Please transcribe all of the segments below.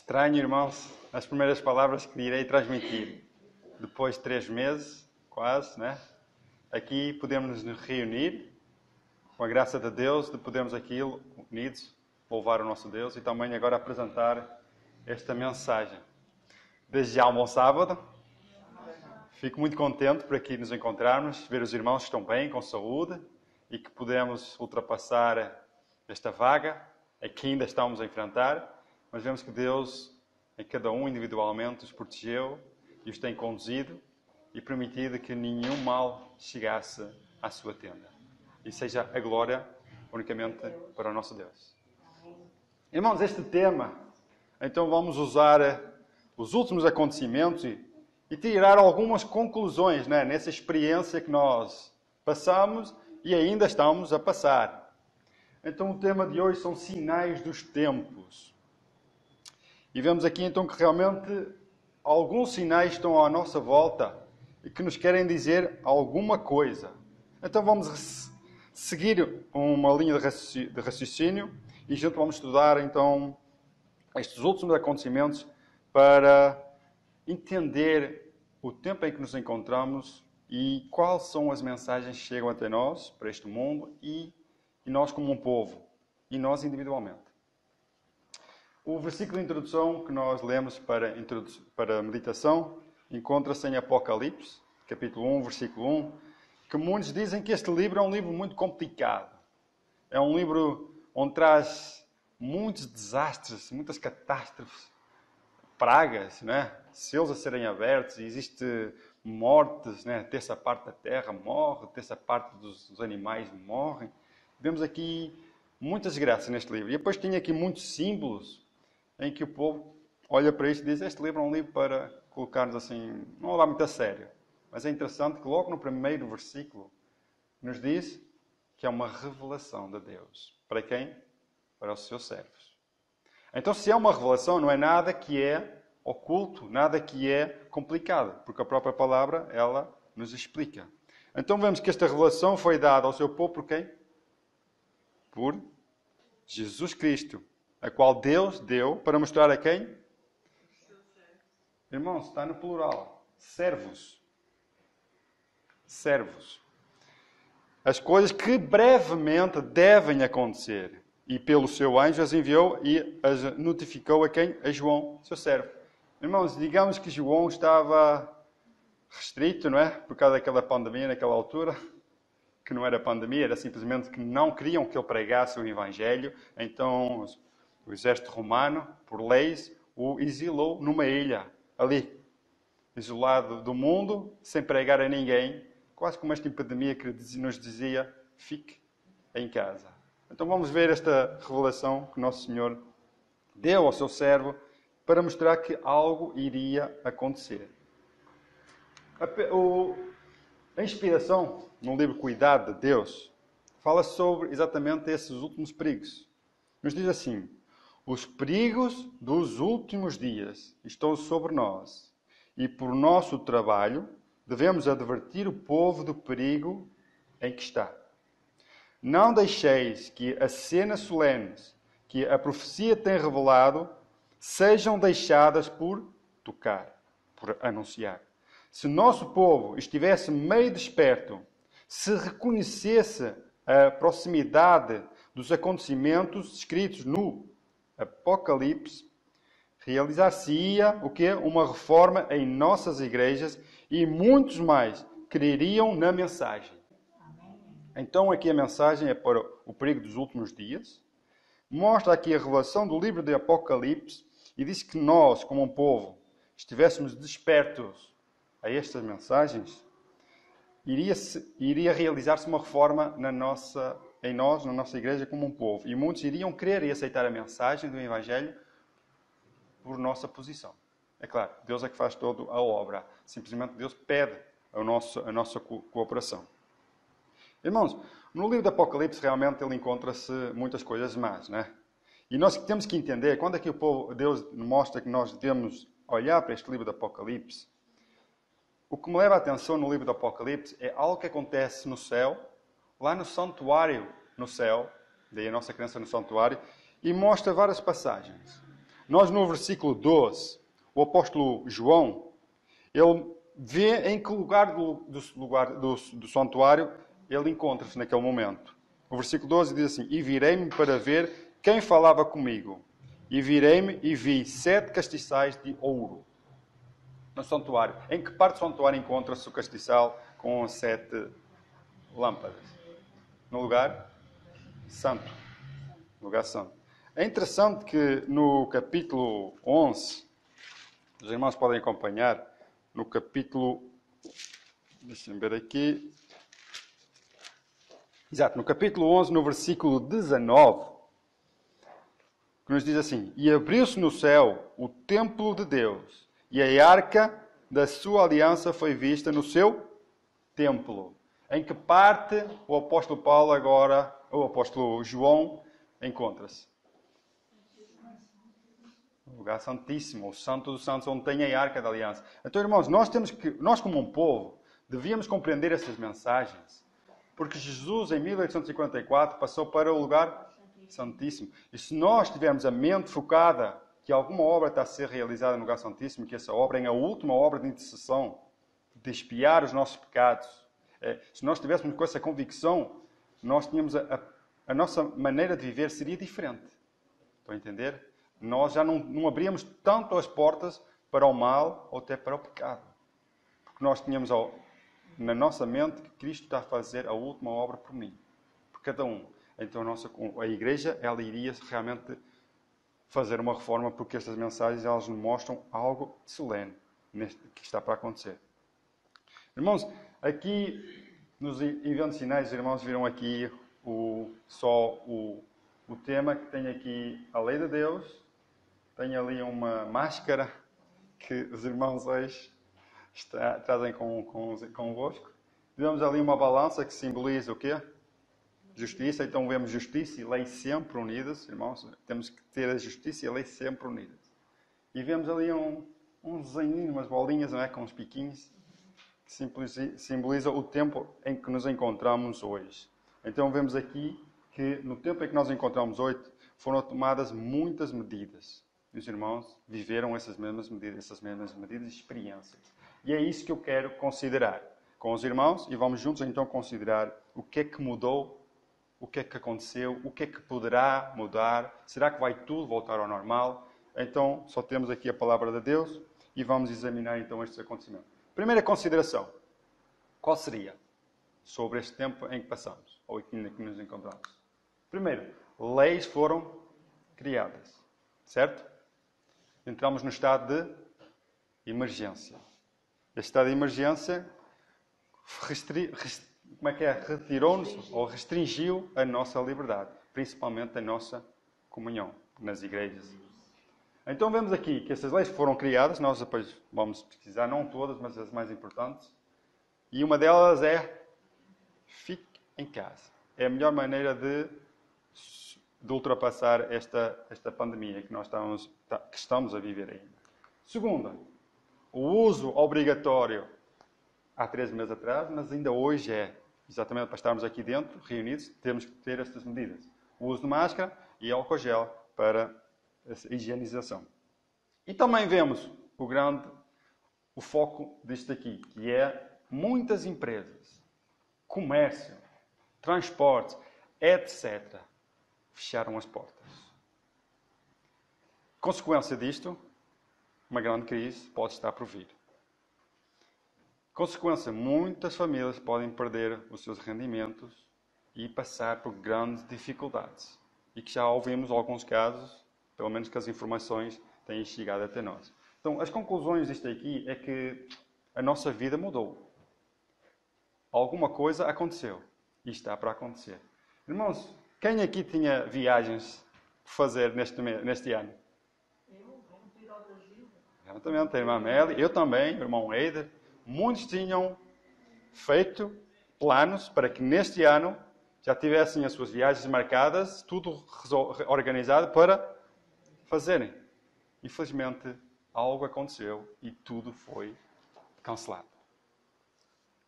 Estranho, irmãos, as primeiras palavras que irei transmitir. Depois de 3 meses, quase, né? Aqui podemos nos reunir, com a graça de Deus, de podermos aqui unidos louvar o nosso Deus e também agora apresentar esta mensagem. Desde já um bom sábado. Fico muito contente por aqui nos encontrarmos, ver os irmãos que estão bem, com saúde e que podemos ultrapassar esta vaga em que ainda estamos a enfrentar. Mas vemos que Deus, em cada um individualmente, os protegeu e os tem conduzido e permitido que nenhum mal chegasse à sua tenda. E seja a glória unicamente para o nosso Deus. Irmãos, este tema, então vamos usar os últimos acontecimentos e tirar algumas conclusões, né, nessa experiência que nós passamos e ainda estamos a passar. Então o tema de hoje são sinais dos tempos. E vemos aqui então que realmente alguns sinais estão à nossa volta e que nos querem dizer alguma coisa. Então vamos seguir uma linha de raciocínio e junto vamos estudar então estes últimos acontecimentos para entender o tempo em que nos encontramos e quais são as mensagens que chegam até nós, para este mundo e nós como um povo e nós individualmente. O versículo de introdução que nós lemos para a meditação encontra-se em Apocalipse, capítulo 1, versículo 1, que muitos dizem que este livro é um livro muito complicado. É um livro onde traz muitos desastres, muitas catástrofes, pragas, né? Seus a serem abertos, existe mortes, né? Terça parte da terra morre, terça parte dos animais morrem. Vemos aqui muitas graças neste livro. E depois tem aqui muitos símbolos em que o povo olha para isto e diz: este livro é um livro para colocar-nos assim, não levar muito a sério. Mas é interessante que logo no primeiro versículo nos diz que é uma revelação de Deus. Para quem? Para os seus servos. Então, se é uma revelação, não é nada que é oculto, nada que é complicado, porque a própria palavra, ela nos explica. Então, vemos que esta revelação foi dada ao seu povo por quem? Por Jesus Cristo, a qual Deus deu para mostrar a quem? Irmãos, está no plural. Servos. Servos. As coisas que brevemente devem acontecer. E pelo seu anjo as enviou e as notificou a quem? A João, seu servo. Irmãos, digamos que João estava restrito, não é? Por causa daquela pandemia naquela altura. Que não era pandemia, era simplesmente que não queriam que ele pregasse o Evangelho. Então, o exército romano, por leis, o exilou numa ilha, ali, isolado do mundo, sem pregar a ninguém, quase como esta epidemia que nos dizia: fique em casa. Então vamos ver esta revelação que Nosso Senhor deu ao seu servo para mostrar que algo iria acontecer. A inspiração, no livro Cuidado de Deus, fala sobre exatamente esses últimos perigos. Nos diz assim: os perigos dos últimos dias estão sobre nós e por nosso trabalho devemos advertir o povo do perigo em que está. Não deixeis que as cenas solenes que a profecia tem revelado sejam deixadas por tocar, por anunciar. Se nosso povo estivesse meio desperto, se reconhecesse a proximidade dos acontecimentos escritos no Apocalipse, realizar-se-ia o quê? Uma reforma em nossas igrejas e muitos mais creriam na mensagem. Então aqui a mensagem é para o perigo dos últimos dias. Mostra aqui a revelação do livro de Apocalipse e diz que nós, como um povo, estivéssemos despertos a estas mensagens, iria realizar-se uma reforma em nós, na nossa igreja, como um povo. E muitos iriam crer e aceitar a mensagem do Evangelho por nossa posição. É claro, Deus é que faz toda a obra. Simplesmente Deus pede a nossa cooperação. Irmãos, no livro do Apocalipse realmente ele encontra-se muitas coisas más, né? E nós temos que entender, quando aqui Deus mostra que nós devemos olhar para este livro do Apocalipse, o que me leva a atenção no livro do Apocalipse é algo que acontece no céu, lá no santuário no céu, daí a nossa crença no santuário, e mostra várias passagens. Nós no versículo 12, o apóstolo João, ele vê em que lugar do santuário ele encontra-se naquele momento. O versículo 12 diz assim: E virei-me para ver quem falava comigo. E virei-me e vi 7 castiçais de ouro no santuário. Em que parte do santuário encontra-se o castiçal com 7 lâmpadas? No lugar santo. No lugar santo. É interessante que no capítulo 11, os irmãos podem acompanhar, no capítulo, deixem-me ver aqui, exato, no capítulo 11, no versículo 19, que nos diz assim: E abriu-se no céu o templo de Deus, e a arca da sua aliança foi vista no seu templo. Em que parte o apóstolo Paulo agora, o apóstolo João, encontra-se? No lugar santíssimo, o santo dos santos, onde tem a arca da aliança. Então, irmãos, nós como um povo, devíamos compreender essas mensagens. Porque Jesus, em 1854, passou para o lugar santíssimo. E se nós tivermos a mente focada que alguma obra está a ser realizada no lugar santíssimo, que essa obra é a última obra de intercessão, de expiar os nossos pecados, se nós tivéssemos com essa convicção, nós tínhamos a nossa maneira de viver seria diferente. Estão a entender? Nós já não abríamos tanto as portas para o mal ou até para o pecado. Porque nós tínhamos na nossa mente que Cristo está a fazer a última obra por mim. Por cada um. Então a igreja, ela iria realmente fazer uma reforma, porque estas mensagens, elas nos mostram algo solene que está para acontecer. Irmãos, aqui nos eventos sinais, os irmãos viram aqui o tema que tem aqui a lei de Deus. Tem ali uma máscara que os irmãos hoje trazem convosco. Vemos ali uma balança que simboliza o quê? Justiça. Então vemos justiça e lei sempre unidas, irmãos. Temos que ter a justiça e a lei sempre unidas. E vemos ali um desenho, umas bolinhas, não é? Com uns piquinhos, que simboliza o tempo em que nos encontramos hoje. Então vemos aqui que no tempo em que nós encontramos hoje, foram tomadas muitas medidas. E os irmãos viveram essas mesmas medidas e experiências. E é isso que eu quero considerar com os irmãos, e vamos juntos então considerar o que é que mudou, o que é que aconteceu, o que é que poderá mudar, será que vai tudo voltar ao normal? Então, só temos aqui a palavra de Deus e vamos examinar então estes acontecimentos. Primeira consideração, qual seria sobre este tempo em que passamos, ou aqui em que nos encontramos? Primeiro, leis foram criadas, certo? Entramos no estado de emergência. Este estado de emergência retirou-nos ou restringiu a nossa liberdade, principalmente a nossa comunhão nas igrejas. Então vemos aqui que essas leis foram criadas, nós depois vamos pesquisar, não todas, mas as mais importantes. E uma delas é: fique em casa. É a melhor maneira de ultrapassar esta pandemia que nós estamos a viver ainda. Segunda, o uso obrigatório há 3 meses atrás, mas ainda hoje é, exatamente para estarmos aqui dentro, reunidos, temos que ter estas medidas. O uso de máscara e álcool gel para a higienização. E também vemos o foco disto aqui, que é muitas empresas, comércio, transportes, etc., fecharam as portas. Consequência disto, uma grande crise pode estar por vir. Consequência, muitas famílias podem perder os seus rendimentos e passar por grandes dificuldades. E que já ouvimos alguns casos, pelo menos que as informações têm chegado até nós. Então, as conclusões disto aqui é que a nossa vida mudou. Alguma coisa aconteceu e está para acontecer. Irmãos, quem aqui tinha viagens por fazer neste ano? Exatamente, a irmã Amélia, eu também, o irmão Eider. Muitos tinham feito planos para que neste ano já tivessem as suas viagens marcadas, tudo organizado para fazerem. Infelizmente, algo aconteceu e tudo foi cancelado.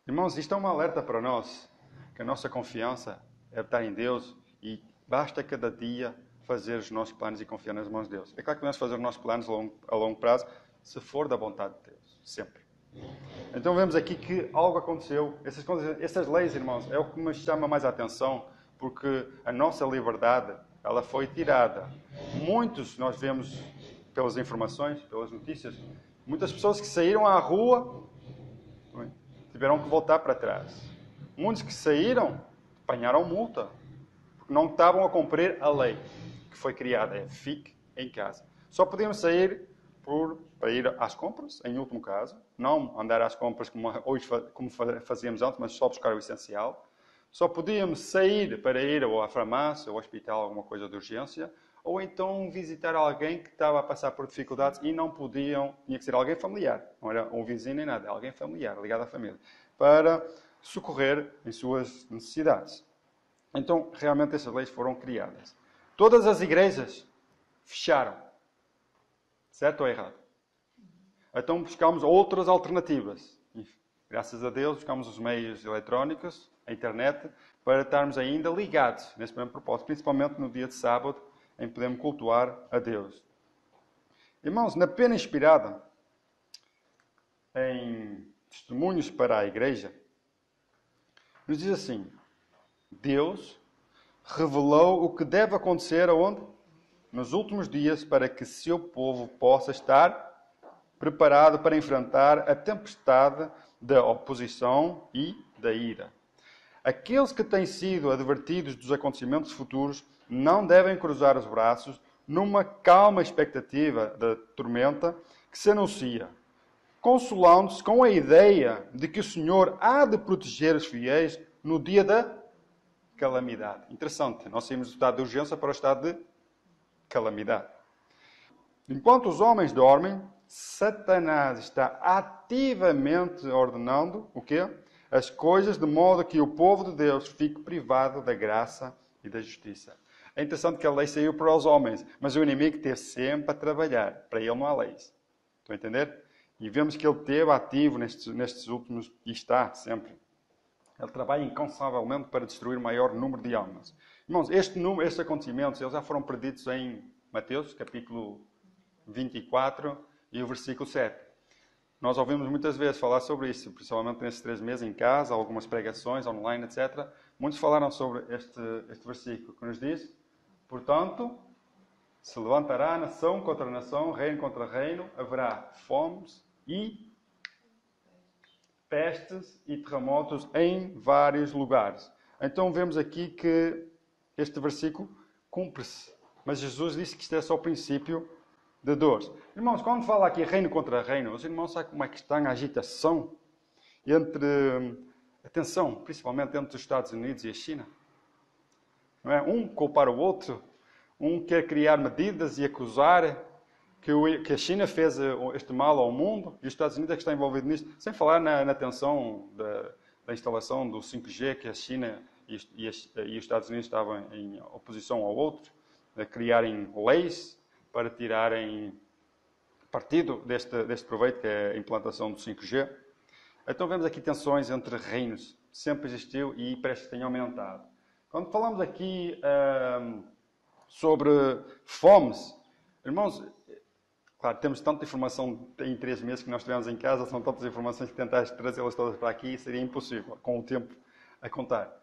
Irmãos, isto é um alerta para nós, que a nossa confiança é estar em Deus e basta cada dia fazer os nossos planos e confiar nas mãos de Deus. É claro que podemos fazer os nossos planos a longo prazo, se for da vontade de Deus. Sempre. Então vemos aqui que algo aconteceu. Essas leis, irmãos, é o que me chama mais a atenção, porque a nossa liberdade, ela foi tirada. Muitos, nós vemos pelas informações, pelas notícias, muitas pessoas que saíram à rua tiveram que voltar para trás. Muitos que saíram apanharam multa, porque não estavam a cumprir a lei que foi criada. Fique em casa. Só podíamos sair para ir às compras, em último caso. Não andar às compras como fazíamos antes, mas só buscar o essencial. Só podíamos sair para ir ou à farmácia, ou ao hospital, alguma coisa de urgência, ou então visitar alguém que estava a passar por dificuldades e não podiam, tinha que ser alguém familiar, não era um vizinho nem nada, alguém familiar, ligado à família, para socorrer em suas necessidades. Então, realmente essas leis foram criadas. Todas as igrejas fecharam. Certo ou errado? Então buscámos outras alternativas. E, graças a Deus, buscámos os meios eletrónicos, a internet, para estarmos ainda ligados nesse mesmo propósito, principalmente no dia de sábado, em que podemos cultuar a Deus. Irmãos, na pena inspirada em Testemunhos para a Igreja, nos diz assim: Deus revelou o que deve acontecer aonde? Nos últimos dias, para que seu povo possa estar preparado para enfrentar a tempestade da oposição e da ira. Aqueles que têm sido advertidos dos acontecimentos futuros não devem cruzar os braços numa calma expectativa da tormenta que se anuncia, consolando-se com a ideia de que o Senhor há de proteger os fiéis no dia da calamidade. Interessante, nós saímos do estado de urgência para o estado de calamidade. Enquanto os homens dormem, Satanás está ativamente ordenando o quê? As coisas de modo que o povo de Deus fique privado da graça e da justiça. É interessante que a lei saiu para os homens, mas o inimigo teve sempre a trabalhar. Para ele não há leis. Estão a entender? E vemos que ele esteve ativo nestes últimos, e está sempre. Ele trabalha incansavelmente para destruir o maior número de almas. Irmãos, estes acontecimentos eles já foram preditos em Mateus, capítulo 24 e o versículo 7. Nós ouvimos muitas vezes falar sobre isso, principalmente nesses 3 meses em casa, algumas pregações online, etc. Muitos falaram sobre este versículo, que nos diz: portanto, se levantará nação contra nação, reino contra reino, haverá fomes e pestes e terremotos em vários lugares. Então vemos aqui que este versículo cumpre-se. Mas Jesus disse que isto é só o princípio de dores. Irmãos, quando fala aqui reino contra reino, os irmãos sabem como é que está a agitação entre, atenção, principalmente entre os Estados Unidos e a China? Não é? Um culpar o outro, um quer criar medidas e acusar que a China fez este mal ao mundo e os Estados Unidos é que está envolvido nisto, sem falar na tensão da instalação do 5G, que a China e os Estados Unidos estavam em oposição ao outro, a criarem leis para tirarem partido deste proveito, que é a implantação do 5G. Então vemos aqui tensões entre reinos, sempre existiu e parece que tem aumentado. Quando falamos aqui sobre fomes, irmãos, claro, temos tanta informação em 3 meses que nós tivemos em casa, são tantas informações que tentar trazê-las todas para aqui seria impossível, com o tempo a contar.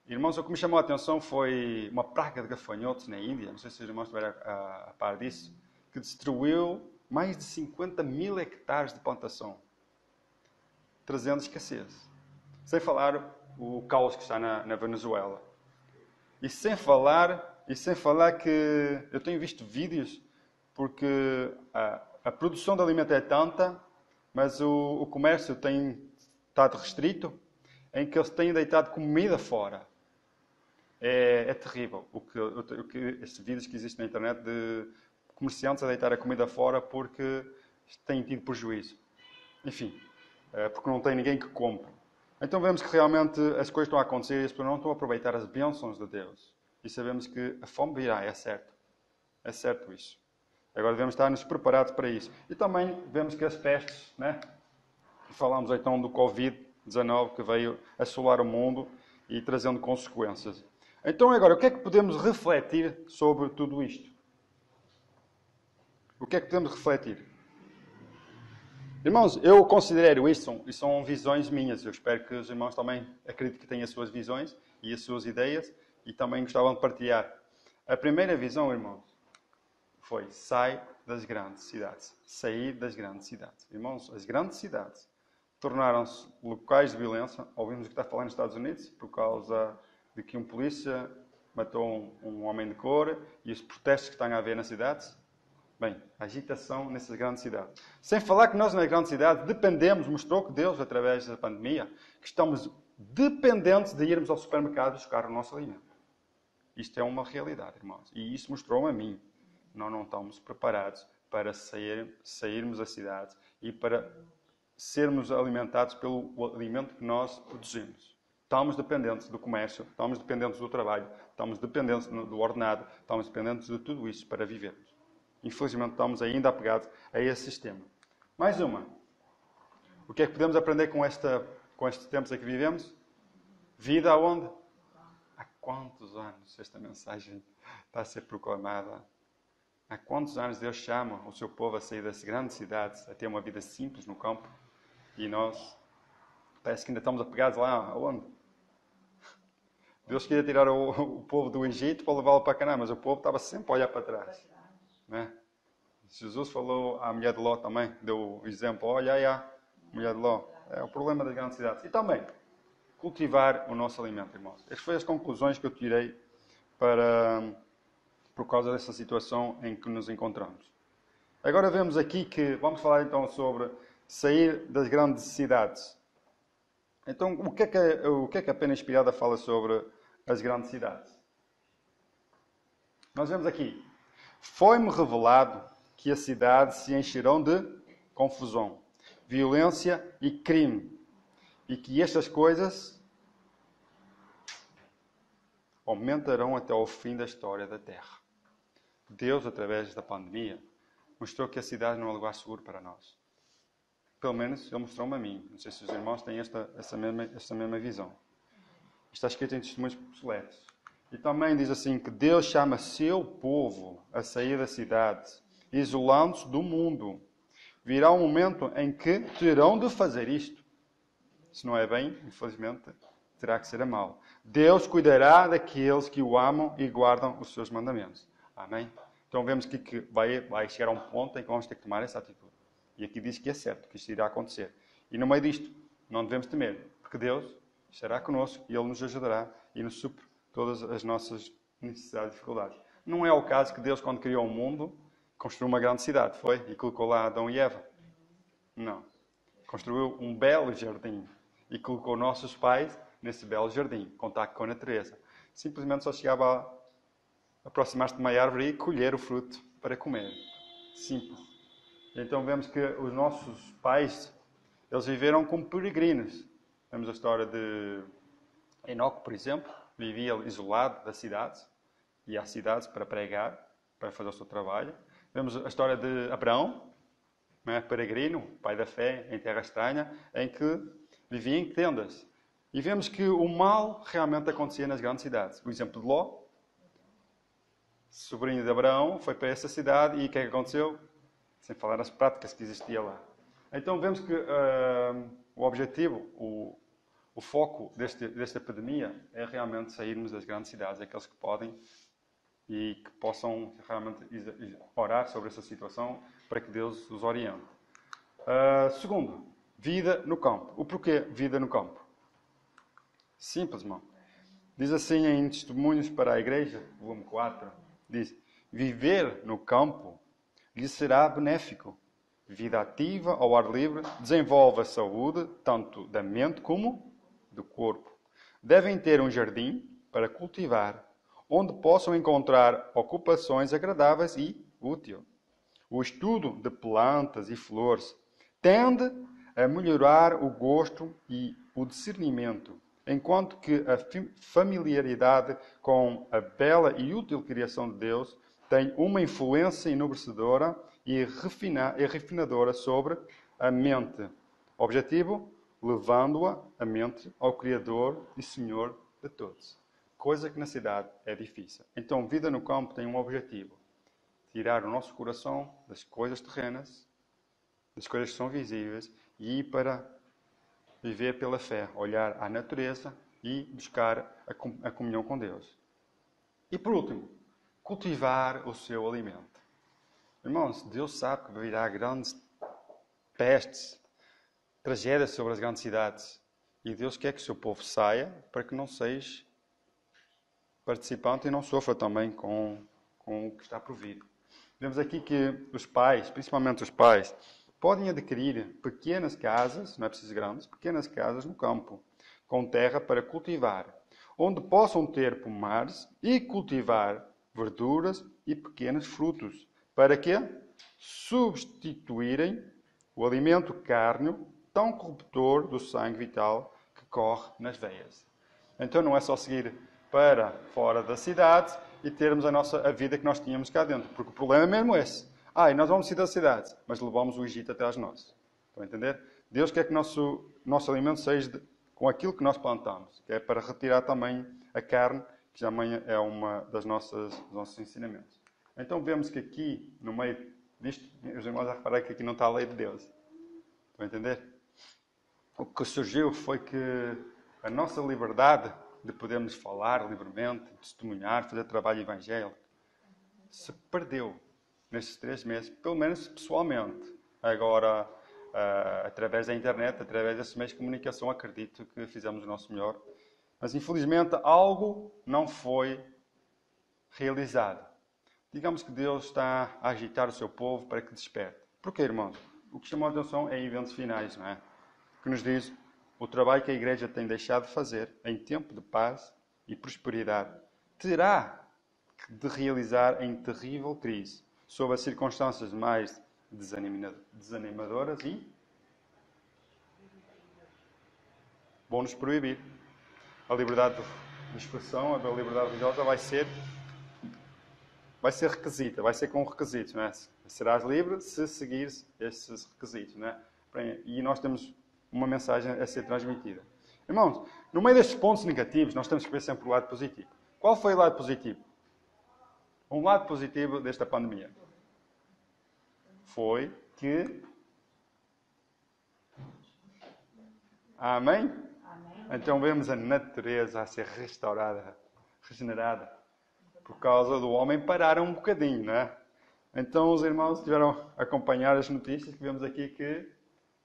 Irmãos, o que me chamou a atenção foi uma praga de gafanhotos na Índia, não sei se os irmãos estiveram a par disso, que destruiu mais de 50 mil hectares de plantação, trazendo escassez. Sem falar o caos que está na Venezuela. E sem falar que eu tenho visto vídeos, porque a produção de alimento é tanta, mas o comércio tem estado restrito, em que eles têm deitado comida fora. É terrível estes vídeos que existem na internet de comerciantes a deitar a comida fora porque têm tido prejuízo. Enfim, porque não tem ninguém que compre. Então vemos que realmente as coisas estão a acontecer e as pessoas não estão a aproveitar as bênçãos de Deus. E sabemos que a fome virá, é certo. É certo isso. Agora devemos estar-nos preparados para isso. E também vemos que as pestes, né? Falamos então do Covid-19 que veio assolar o mundo e trazendo consequências. Então agora, o que é que podemos refletir sobre tudo isto? O que é que podemos refletir? Irmãos, eu considero isto, e são visões minhas. Eu espero que os irmãos também acreditem que têm as suas visões e as suas ideias e também gostavam de partilhar. A primeira visão, irmãos, foi sai das grandes cidades. Sair das grandes cidades. Irmãos, as grandes cidades tornaram-se locais de violência. Ouvimos o que está falando nos Estados Unidos por causa de que um polícia matou um homem de cor e os protestos que estão a haver nas cidades. Bem, agitação nessas grandes cidades. Sem falar que nós, nas grandes cidades, dependemos, mostrou que Deus, através da pandemia, que estamos dependentes de irmos ao supermercado buscar o nosso alimento. Isto é uma realidade, irmãos. E isso mostrou a mim. Nós não estamos preparados para sairmos das cidades e para sermos alimentados pelo alimento que nós produzimos. Estamos dependentes do comércio, estamos dependentes do trabalho, estamos dependentes do ordenado, estamos dependentes de tudo isso para vivermos. Infelizmente, estamos ainda apegados a esse sistema. Mais uma. O que é que podemos aprender com estes tempos em que vivemos? Vida aonde? Há quantos anos esta mensagem está a ser proclamada? Há quantos anos Deus chama o seu povo a sair das grandes cidades, a ter uma vida simples no campo? E nós, parece que ainda estamos apegados lá aonde? Deus queria tirar o povo do Egito para levá-lo para Canaã, mas o povo estava sempre a olhar para trás. Né? Jesus falou à mulher de Ló também, deu o exemplo, olha aí a mulher de Ló, é o problema das grandes cidades. E também, cultivar o nosso alimento, irmãos. Estas foram as conclusões que eu tirei por causa dessa situação em que nos encontramos. Agora vemos aqui que, vamos falar então sobre sair das grandes cidades. Então, o que é que a Pena Inspirada fala sobre as grandes cidades? Nós vemos aqui, foi-me revelado que as cidades se encherão de confusão, violência e crime, e que estas coisas aumentarão até ao fim da história da Terra. Deus, através da pandemia, mostrou que a cidade não é um lugar seguro para nós. Pelo menos Ele mostrou-me a mim. Não sei se os irmãos têm essa mesma visão. Está escrito em Testemunhos Obsoletos. E também diz assim que Deus chama seu povo a sair da cidade, isolando-se do mundo. Virá um momento em que terão de fazer isto. Se não é bem, infelizmente, terá que ser a mal. Deus cuidará daqueles que o amam e guardam os seus mandamentos. Amém? Então vemos que vai chegar a um ponto em que vamos ter que tomar essa atitude. E aqui diz que é certo, que isto irá acontecer. E no meio disto, não devemos temer, porque Deus estará connosco e Ele nos ajudará e nos supre todas as nossas necessidades e dificuldades. Não é o caso que Deus, quando criou o mundo, construiu uma grande cidade, foi? E colocou lá Adão e Eva. Não. Construiu um belo jardim e colocou nossos pais nesse belo jardim, contacto com a natureza. Simplesmente só chegava a aproximar-se de uma árvore e colher o fruto para comer. Simples. Então vemos que os nossos pais, eles viveram como peregrinos. Vemos a história de Enoque, por exemplo, vivia isolado das cidades, ia às cidades para pregar, para fazer o seu trabalho. Vemos a história de Abraão, peregrino, pai da fé, em terra estranha, em que vivia em tendas. E vemos que o mal realmente acontecia nas grandes cidades. O exemplo de Ló, sobrinho de Abraão, foi para essa cidade e o que é que aconteceu? Sem falar nas práticas que existiam lá. Então vemos que o objetivo, o foco desta epidemia é realmente sairmos das grandes cidades, aqueles que podem e que possam realmente orar sobre essa situação para que Deus os oriente. Segundo, vida no campo. O porquê vida no campo? Simples, irmão. Diz assim em Testemunhos para a Igreja, volume 4, diz, viver no campo lhe será benéfico. Vida ativa, ao ar livre, desenvolve a saúde, tanto da mente como do corpo. Devem ter um jardim para cultivar, onde possam encontrar ocupações agradáveis e úteis. O estudo de plantas e flores tende a melhorar o gosto e o discernimento, enquanto que a familiaridade com a bela e útil criação de Deus tem uma influência enobrecedora e refinadora sobre a mente. Objetivo? Levando-a, a mente, ao Criador e Senhor de todos. coisa que na cidade é difícil. Então, vida no campo tem um objetivo. Tirar o nosso coração das coisas terrenas, das coisas que são visíveis, e ir para viver pela fé, olhar à natureza e buscar a comunhão com Deus. E por último, cultivar o seu alimento. Irmãos, Deus sabe que virá grandes pestes, tragédias sobre as grandes cidades. E Deus quer que o seu povo saia para que não seja participante e não sofra também com o que está por vir. Vemos aqui que os pais, principalmente os pais, podem adquirir pequenas casas, não é preciso grandes, pequenas casas no campo, com terra para cultivar, onde possam ter pomares e cultivar verduras e pequenos frutos, para que substituírem o alimento cárneo tão corruptor do sangue vital que corre nas veias. Então não é só seguir para fora da cidade e termos a vida que nós tínhamos cá dentro, porque o problema é mesmo esse. E nós vamos sair da cidade, mas levamos o Egito atrás de nós. Estão a entender? Deus quer que o nosso alimento seja com aquilo que nós plantamos, que é para retirar também a carne, que também é uma dos nossos ensinamentos. Então vemos que aqui, no meio disto, os irmãos já repararam que aqui não está a lei de Deus. Estão a entender? O que surgiu foi que a nossa liberdade de podermos falar livremente, testemunhar, fazer trabalho evangélico, se perdeu nestes 3 meses, pelo menos pessoalmente. Agora, através da internet, através desses meios de comunicação, acredito que fizemos o nosso melhor. Mas, infelizmente, algo não foi realizado. Digamos que Deus está a agitar o seu povo para que desperte. Porquê, irmãos? O que chamou a atenção é eventos finais, não é? Que nos diz o trabalho que a Igreja tem deixado de fazer em tempo de paz e prosperidade terá de realizar em terrível crise, sob as circunstâncias mais desanimadoras e vão-nos proibir. A liberdade de expressão, a liberdade religiosa vai ser requisita, vai ser com requisitos, não é? Serás livre se seguires esses requisitos, não é? E nós temos uma mensagem a ser transmitida. Irmãos, no meio destes pontos negativos, nós temos que ver sempre o lado positivo. Qual foi o lado positivo? Um lado positivo desta pandemia foi que... Amém? Então vemos a natureza a ser restaurada, regenerada, por causa do homem parar um bocadinho, não é? Então os irmãos tiveram a acompanhar as notícias que vemos aqui que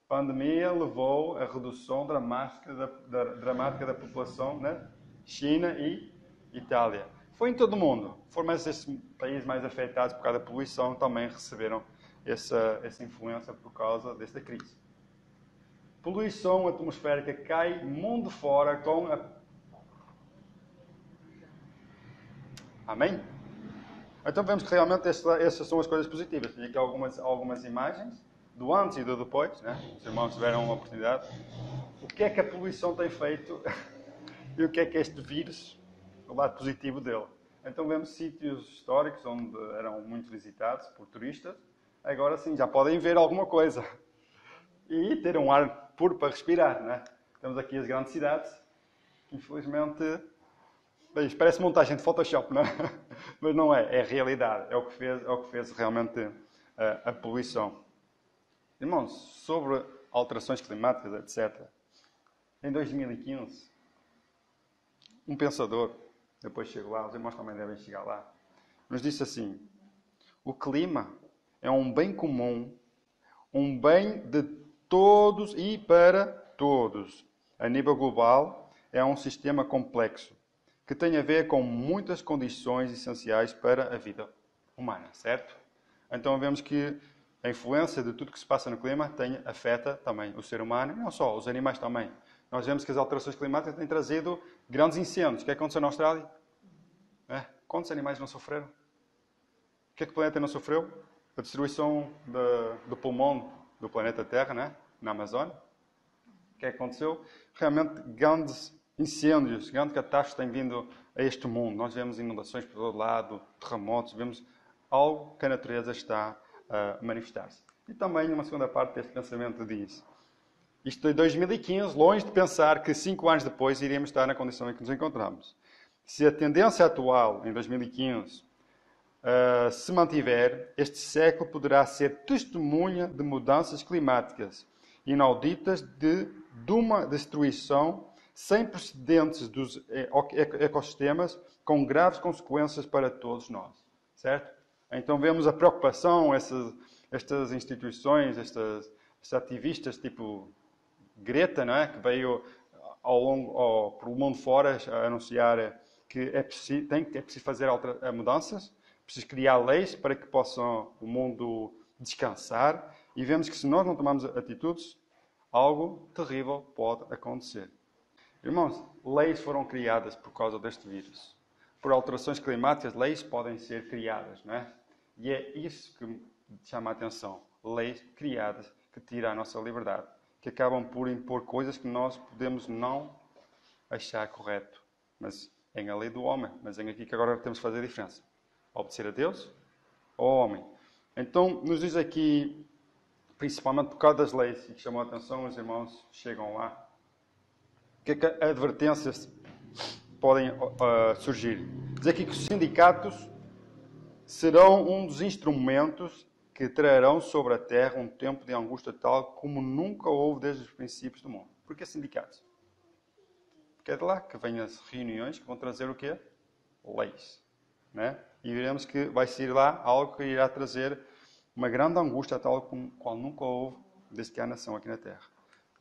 a pandemia levou a redução dramática da população na China e Itália. Foi em todo o mundo. Foram esses países mais afetados por causa da poluição também receberam essa influência por causa desta crise. Poluição atmosférica cai mundo fora com a... Amém? Então vemos que realmente essas são as coisas positivas. Tenho aqui algumas imagens do antes e do depois, né? Os irmãos tiveram uma oportunidade. O que é que a poluição tem feito e o que é este vírus, o lado positivo dele. Então vemos sítios históricos onde eram muito visitados por turistas. Agora sim, já podem ver alguma coisa. E ter um ar puro para respirar, né? Temos aqui as grandes cidades. Infelizmente, bem, isto parece montagem de Photoshop, não é? Mas não é, é a realidade. É o que fez realmente a poluição. Irmãos, sobre alterações climáticas, etc. Em 2015, um pensador, depois chego lá, os irmãos também devem chegar lá, nos disse assim: o clima é um bem comum, um bem de todos e para todos. A nível global, é um sistema complexo, que tem a ver com muitas condições essenciais para a vida humana, certo? Então vemos que a influência de tudo que se passa no clima afeta também o ser humano, e não só, os animais também. Nós vemos que as alterações climáticas têm trazido grandes incêndios. O que é que aconteceu na Austrália? Quantos animais não sofreram? O que é que o planeta não sofreu? A destruição do pulmão do planeta Terra, né? Na Amazônia. O que é que aconteceu? Realmente grandes incêndios, grandes catástrofes têm vindo a este mundo. Nós vemos inundações por todo lado, terremotos, vemos algo que a natureza está a manifestar-se. E também, numa segunda parte deste pensamento, diz: isto é 2015, longe de pensar que 5 anos depois iríamos estar na condição em que nos encontramos. Se a tendência atual, em 2015, se mantiver, este século poderá ser testemunha de mudanças climáticas inauditas de uma destruição sem precedentes dos ecossistemas, com graves consequências para todos nós. Certo? Então vemos a preocupação, estas instituições, estes ativistas tipo Greta, não é? Que veio pelo mundo fora a anunciar que é preciso fazer mudanças, preciso criar leis para que possam o mundo descansar. E vemos que se nós não tomarmos atitudes, algo terrível pode acontecer. Irmãos, leis foram criadas por causa deste vírus. Por alterações climáticas, leis podem ser criadas, não é? E é isso que me chama a atenção. Leis criadas que tiram a nossa liberdade, que acabam por impor coisas que nós podemos não achar correto. Mas é a lei do homem. Mas é aqui que agora temos que fazer a diferença. Obedecer a Deus ou ao homem. Então, nos diz aqui, principalmente por causa das leis, e que chamou a atenção, os irmãos chegam lá. O que é que advertências podem surgir? Diz aqui que os sindicatos serão um dos instrumentos que trarão sobre a terra um tempo de angústia tal como nunca houve desde os princípios do mundo. Por que sindicatos? Porque é de lá que vêm as reuniões que vão trazer o quê? Leis. Né? E veremos que vai ser lá algo que irá trazer uma grande angústia tal como qual nunca houve desde que há nação aqui na terra.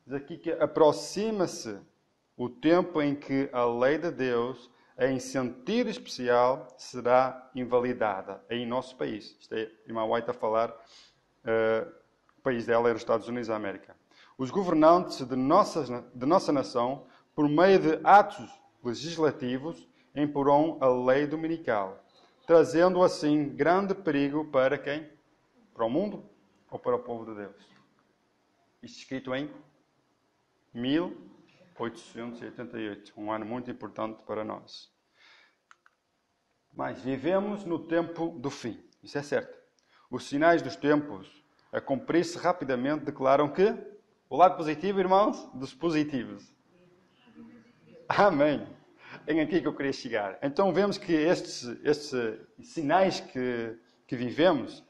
Diz aqui que aproxima-se o tempo em que a lei de Deus, em sentido especial, será invalidada em nosso país. Isto é, a irmã White a falar, o país dela era os Estados Unidos da América. Os governantes de nossa nação, por meio de atos legislativos, imporão a lei dominical, trazendo assim grande perigo para quem? Para o mundo ou para o povo de Deus? Isto escrito em 1888, um ano muito importante para nós. Mas vivemos no tempo do fim, isso é certo. Os sinais dos tempos a cumprir-se rapidamente declaram que o lado positivo, irmãos, dos positivos. Amém. É aqui que eu queria chegar. Então vemos que estes sinais que vivemos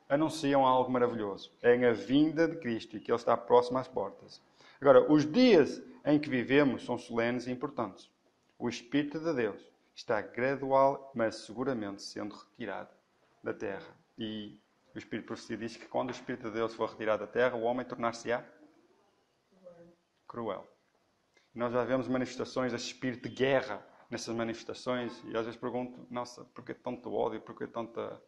anunciam algo maravilhoso. É a vinda de Cristo e que Ele está próximo às portas. Agora, os dias em que vivemos são solenes e importantes. O Espírito de Deus está gradual, mas seguramente sendo retirado da terra. E o Espírito de Profecia diz que quando o Espírito de Deus for retirado da terra, o homem tornar-se-á cruel. Nós já vemos manifestações desse espírito de guerra nessas manifestações e às vezes pergunto, nossa, por que tanto ódio, por que tanta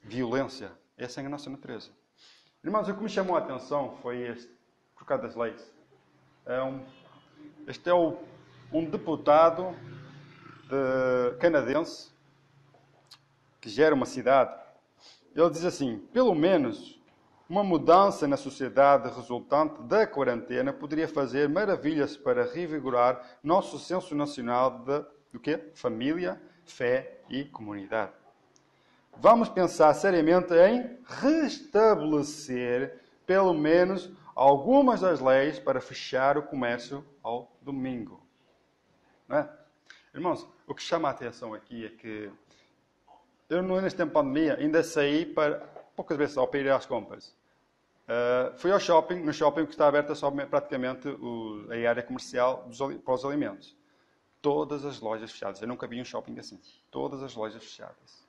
violência? Essa é a nossa natureza. Irmãos, o que me chamou a atenção foi por causa das leis. Este é um deputado canadense que gera uma cidade. Ele diz assim, pelo menos uma mudança na sociedade resultante da quarentena poderia fazer maravilhas para revigorar nosso senso nacional do quê? Família, fé e comunidade. Vamos pensar seriamente em restabelecer pelo menos algumas das leis para fechar o comércio ao domingo. Não é? Irmãos, o que chama a atenção aqui é que eu, neste tempo de pandemia, ainda saí poucas vezes só para ir às compras. Fui ao shopping, no shopping que está aberta só praticamente a área comercial para os alimentos. Todas as lojas fechadas. Eu nunca vi um shopping assim. Todas as lojas fechadas.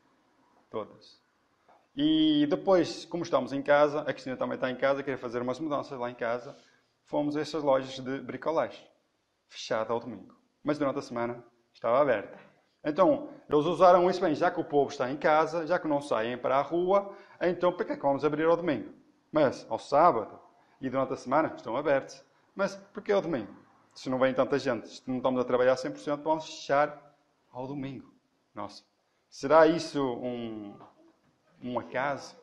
Todas. E depois, como estamos em casa, a Cristina também está em casa, queria fazer umas mudanças lá em casa, fomos a essas lojas de bricolagem. Fechada ao domingo. Mas durante a semana estava aberta. Então, eles usaram isso bem, já que o povo está em casa, já que não saem para a rua, então para que é que vamos abrir ao domingo? Mas ao sábado e durante a semana estão abertos. Mas porquê ao domingo? Se não vem tanta gente, se não estamos a trabalhar 100%, vamos fechar ao domingo. Nossa, será isso um acaso?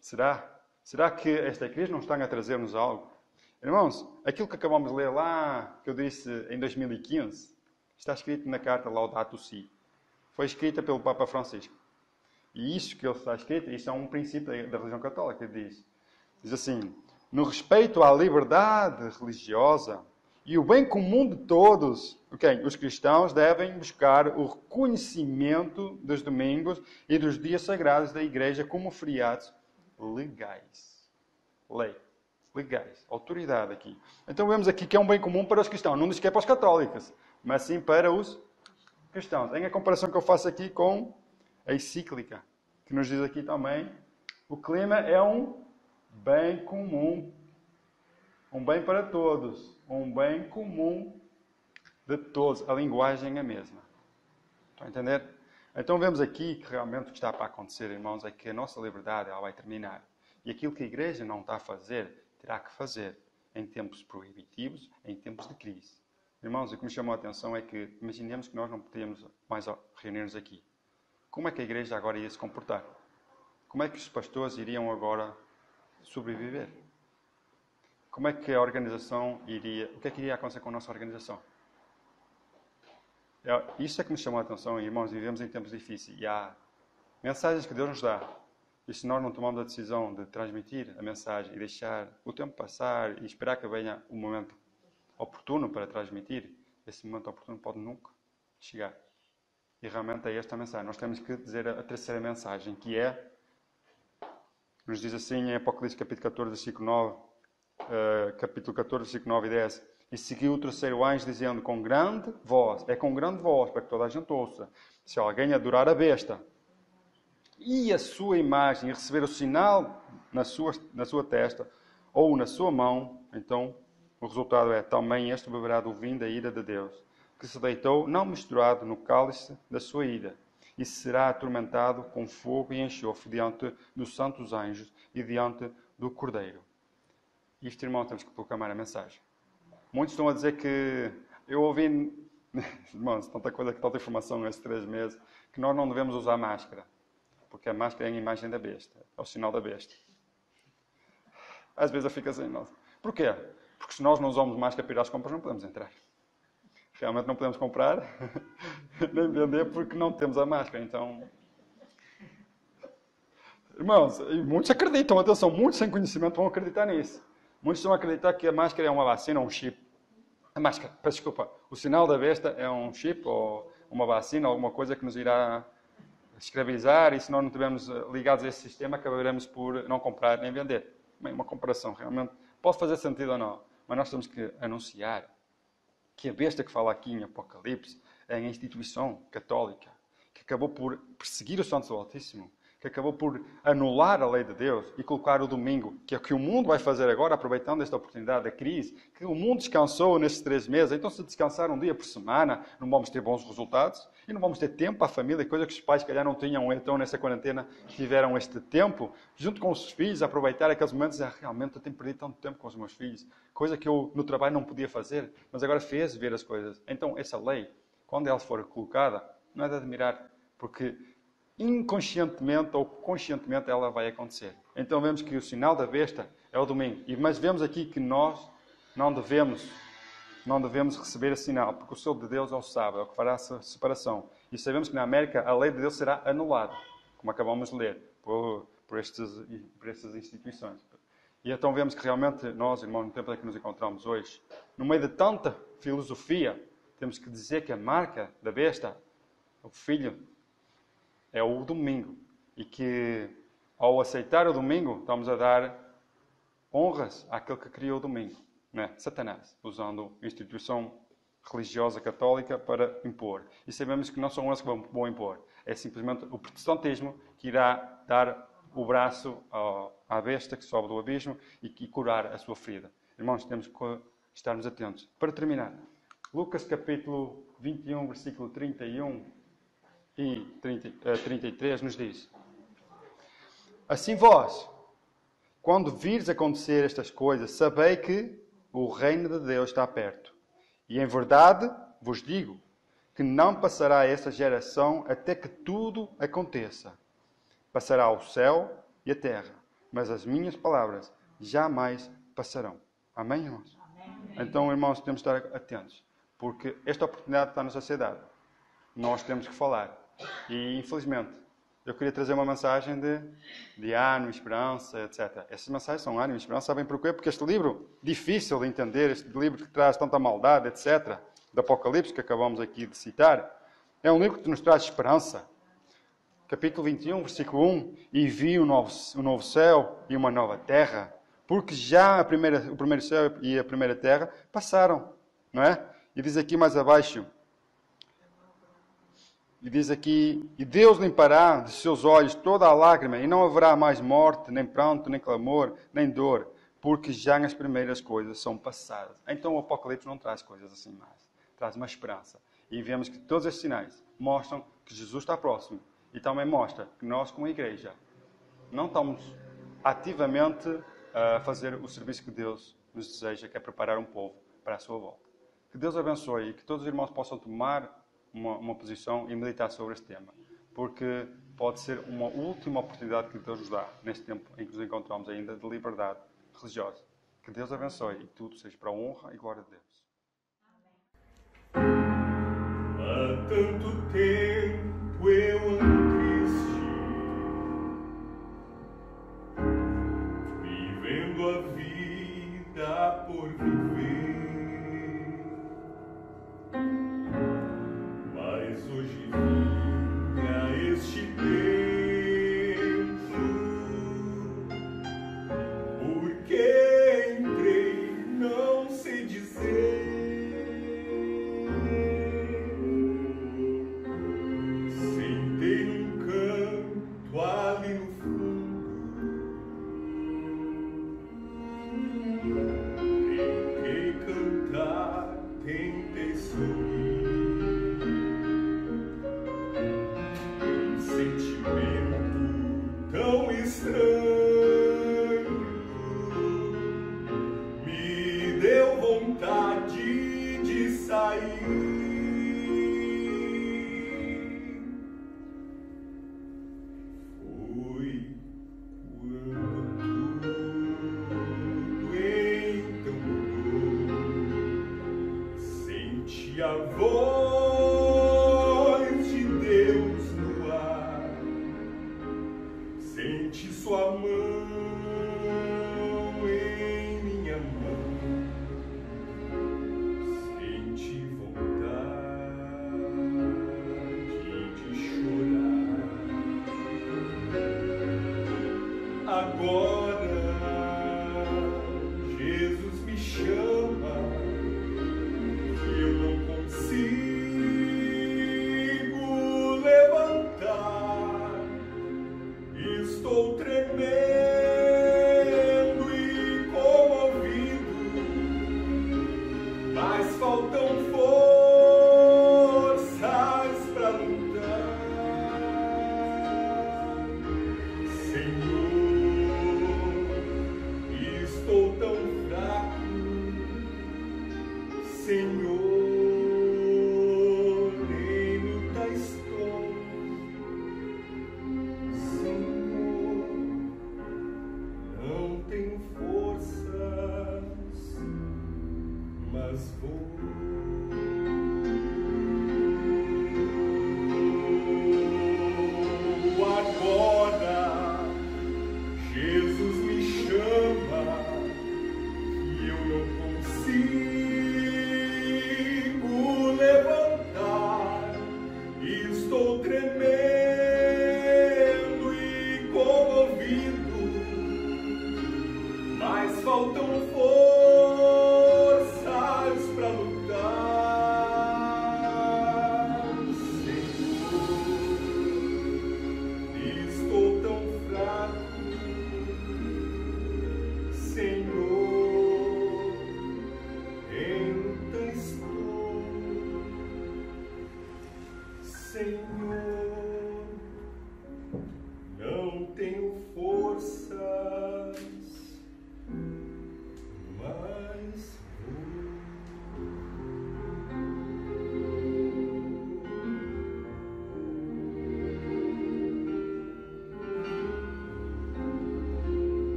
Será? Será que esta crise não está a trazer-nos algo? Irmãos, aquilo que acabamos de ler lá, que eu disse em 2015, está escrito na carta Laudato Si. Foi escrita pelo Papa Francisco. E isso que ele está escrito, isso é um princípio da religião católica. Diz assim, no respeito à liberdade religiosa e o bem comum de todos, okay, os cristãos devem buscar o reconhecimento dos domingos e dos dias sagrados da igreja como feriados legais. Lei. Legais. Autoridade aqui. Então vemos aqui que é um bem comum para os cristãos. Não diz que é para os católicos, mas sim para os cristãos. Em a comparação que eu faço aqui com a encíclica, que nos diz aqui também, o clima é um bem comum. Um bem para todos. Um bem comum de todos. A linguagem é a mesma. Estão a entender? Então vemos aqui que realmente o que está para acontecer, irmãos, é que a nossa liberdade ela vai terminar. E aquilo que a igreja não está a fazer, terá que fazer em tempos proibitivos, em tempos de crise. Irmãos, o que me chamou a atenção é que imaginemos que nós não podíamos mais reunir-nos aqui. Como é que a igreja agora ia se comportar? Como é que os pastores iriam agora sobreviver? Como é que a organização iria... O que é que iria acontecer com a nossa organização? Isso é que me chamou a atenção, irmãos. Vivemos em tempos difíceis e há mensagens que Deus nos dá. E se nós não tomamos a decisão de transmitir a mensagem e deixar o tempo passar e esperar que venha o momento oportuno para transmitir, esse momento oportuno pode nunca chegar. E realmente é esta a mensagem. Nós temos que dizer a terceira mensagem, que é, nos diz assim em Apocalipse capítulo 14, versículo 9, capítulo 14, versículo 9 e 10. E seguiu o terceiro anjo dizendo com grande voz, para que toda a gente ouça, se alguém adorar a besta e a sua imagem e receber o sinal na sua testa ou na sua mão, então o resultado é também este beberá do vinho da ira de Deus, que se deitou não misturado no cálice da sua ira, e será atormentado com fogo e enxofre diante dos santos anjos e diante do Cordeiro. Isto, irmão, temos que proclamar a mensagem. Muitos estão a dizer que eu ouvi, irmãos, tanta coisa, tanta informação nestes 3 meses, que nós não devemos usar máscara. Porque a máscara é a imagem da besta. É o sinal da besta. Às vezes eu fico assim, nossa. Porquê? Porque se nós não usamos máscara para ir às compras, não podemos entrar. Realmente não podemos comprar, nem vender, porque não temos a máscara. Então, irmãos, muitos acreditam, atenção, muitos sem conhecimento vão acreditar nisso. Muitos vão acreditar que a máscara é uma vacina ou um chip. A máscara, peço desculpa, o sinal da besta é um chip ou uma vacina, alguma coisa que nos irá escravizar, e se nós não estivermos ligados a esse sistema, acabaremos por não comprar nem vender. Bem, uma comparação realmente pode fazer sentido ou não, mas nós temos que anunciar que a besta que fala aqui em Apocalipse é a instituição católica, que acabou por perseguir os santos do Altíssimo, que acabou por anular a lei de Deus e colocar o domingo, que é o que o mundo vai fazer agora, aproveitando esta oportunidade da crise, que o mundo descansou nestes 3 meses, então se descansar um dia por semana, não vamos ter bons resultados, e não vamos ter tempo para a família, coisa que os pais, calhar, não tinham, então, nessa quarentena, tiveram este tempo, junto com os filhos, aproveitar aqueles momentos, realmente eu tenho perdido tanto tempo com os meus filhos, coisa que eu, no trabalho, não podia fazer, mas agora fez ver as coisas. Então, essa lei, quando ela for colocada, não é de admirar, porque inconscientemente ou conscientemente ela vai acontecer. Então vemos que o sinal da besta é o domingo. Mas vemos aqui que nós não devemos receber esse sinal, porque o selo de Deus é o sábado, é o que fará essa separação. E sabemos que na América a lei de Deus será anulada, como acabamos de ler, por estas instituições. E então vemos que realmente nós, irmãos, no tempo em que nos encontramos hoje, no meio de tanta filosofia, temos que dizer que a marca da besta, o filho, é o domingo. E que, ao aceitar o domingo, estamos a dar honras àquele que criou o domingo. Né? Satanás, usando a instituição religiosa católica para impor. E sabemos que não são eles que vão impor. É simplesmente o protestantismo que irá dar o braço à besta que sobe do abismo e curar a sua ferida. Irmãos, temos que estarmos atentos. Para terminar, Lucas capítulo 21, versículo 31 e 33 nos diz: assim vós, quando vires acontecer estas coisas, sabei que o reino de Deus está perto. E em verdade vos digo que não passará essa geração até que tudo aconteça. Passará o céu e a terra, mas as minhas palavras jamais passarão. Amém, irmãos? Amém. Então, irmãos, temos de estar atentos, porque esta oportunidade está na sociedade. Nós temos que falar. E, infelizmente, eu queria trazer uma mensagem de ânimo, esperança, etc. Essas mensagens são ânimo e esperança, sabem porquê? Porque este livro, difícil de entender, este livro que traz tanta maldade, etc., do Apocalipse, que acabamos aqui de citar, é um livro que nos traz esperança. Capítulo 21, versículo 1, e vi um novo céu e uma nova terra, porque já o primeiro céu e a primeira terra passaram, não é? E diz aqui mais abaixo, e diz aqui, e Deus limpará de seus olhos toda a lágrima, e não haverá mais morte, nem pranto, nem clamor, nem dor, porque já as primeiras coisas são passadas. Então o Apocalipse não traz coisas assim mais, traz uma esperança. E vemos que todos esses sinais mostram que Jesus está próximo, e também mostra que nós, como igreja, não estamos ativamente a fazer o serviço que Deus nos deseja, que é preparar um povo para a sua volta. Que Deus abençoe e que todos os irmãos possam tomar uma posição e meditar sobre este tema, porque pode ser uma última oportunidade que Deus nos dá neste tempo em que nos encontramos ainda de liberdade religiosa. Que Deus abençoe e tudo seja para a honra e glória de Deus. Há tanto tempo eu ando triste, vivendo a vida por viver. Mas hoje vinha este tempo, porque entrei, não sei dizer. Sentei num canto ali no fundo, tentei cantar, tentei sorrir. Sentimento tão estranho me deu vontade de sair. Foi quando tudo então mudou. Senti a voz de Deus no ar. Senti sua mão em minha mão. Senti vontade de chorar. Agora